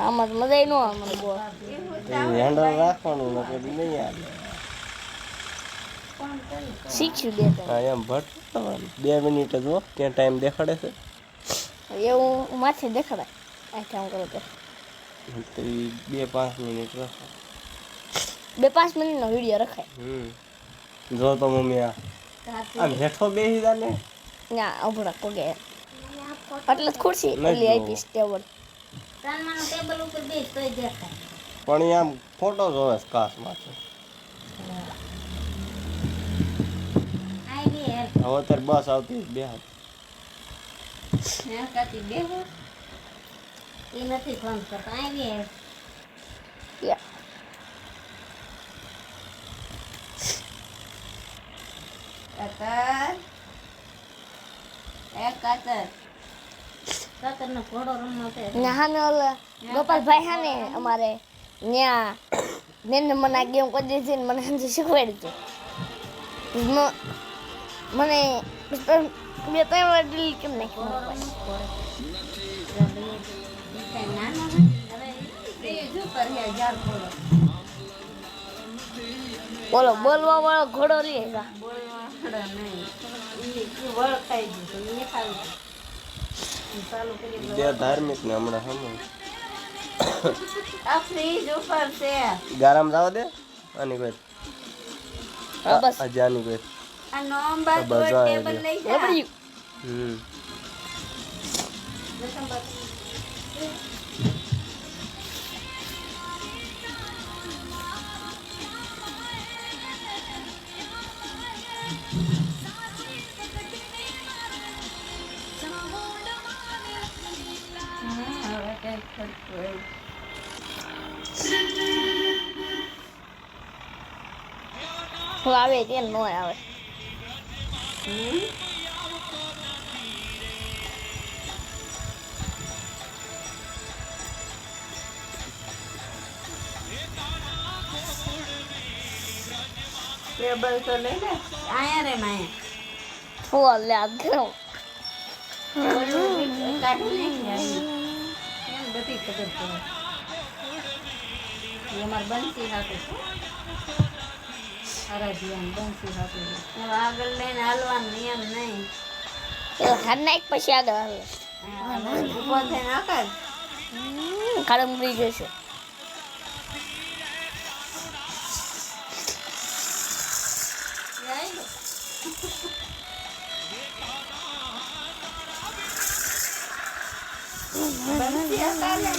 આમાં તો મજા ન આવે મને બહુ હેન્ડલ રાખવાનું નકર નહીં આવે શીખ્યું બે હા એમ ભટ 2 મિનિટ જ હો ક્યાં ટાઈમ દેખાડે છે એવું માથે દેખાડાય આ કામ કરો તો 2-5 મિનિટ રાખો 2-5 મિનિટનો વિડીયો રખાય જો તો મમ્મી આમ હેઠો બેસી જા ને ના અભડા કોગે એટલે જ ખુરશી ઓલી આપીશ ટેબલ ટેબલ ઉપર બેસ તોય દેખાય પણ આમ ફોટો જોવે ખાસ માથે આવી હવે અત્યારે બસ આવતી બે હાથ હે કાતી બેહો એ નથી ફોન કરતો આવી યા કાતર નો ઘોડો રમવો છે ના હાને ઓલા ગોપાલભાઈ હાને અમારે ન્યા મેં મને આ ગેમ કરી દીધી ને મને સમજી શીખવાડી દીધું મને 2-3 વાર ડિલીટ કેમ નાખી નાનો હવે જો કરે જાર ઘોડો બોલો બોલવા વાળો ઘોડો રે બોલવા નહીં ઈ વળ ખાઈ દીધું એ ખાવી ચાલુ કરી જે ધાર્મિક ને હમણાં હમ આ ફ્રીજ ઉપર છે ગરમ જવા દે આની કોઈ હા બસ આજે આની કોઈ આ નોમ્બર બધા ટેબલ લઈ જા રબડી હું આવે કેમ ન આવે ટેબલ તો લઈ લે આયા રે માયા ફોન લે આ ગયો કાઢી નાખી એમ બધી ખબર પડે એ અમાર બંસી હાથે છે અરે ધ્યાન બંસી હાથે હવે આગળ લઈને હાલવાનું નિયમ નહીં હાર નાખ પછી આગળ આવે ઉભો થઈને આકાર કાળો મરી જશે બંસી આકાર લે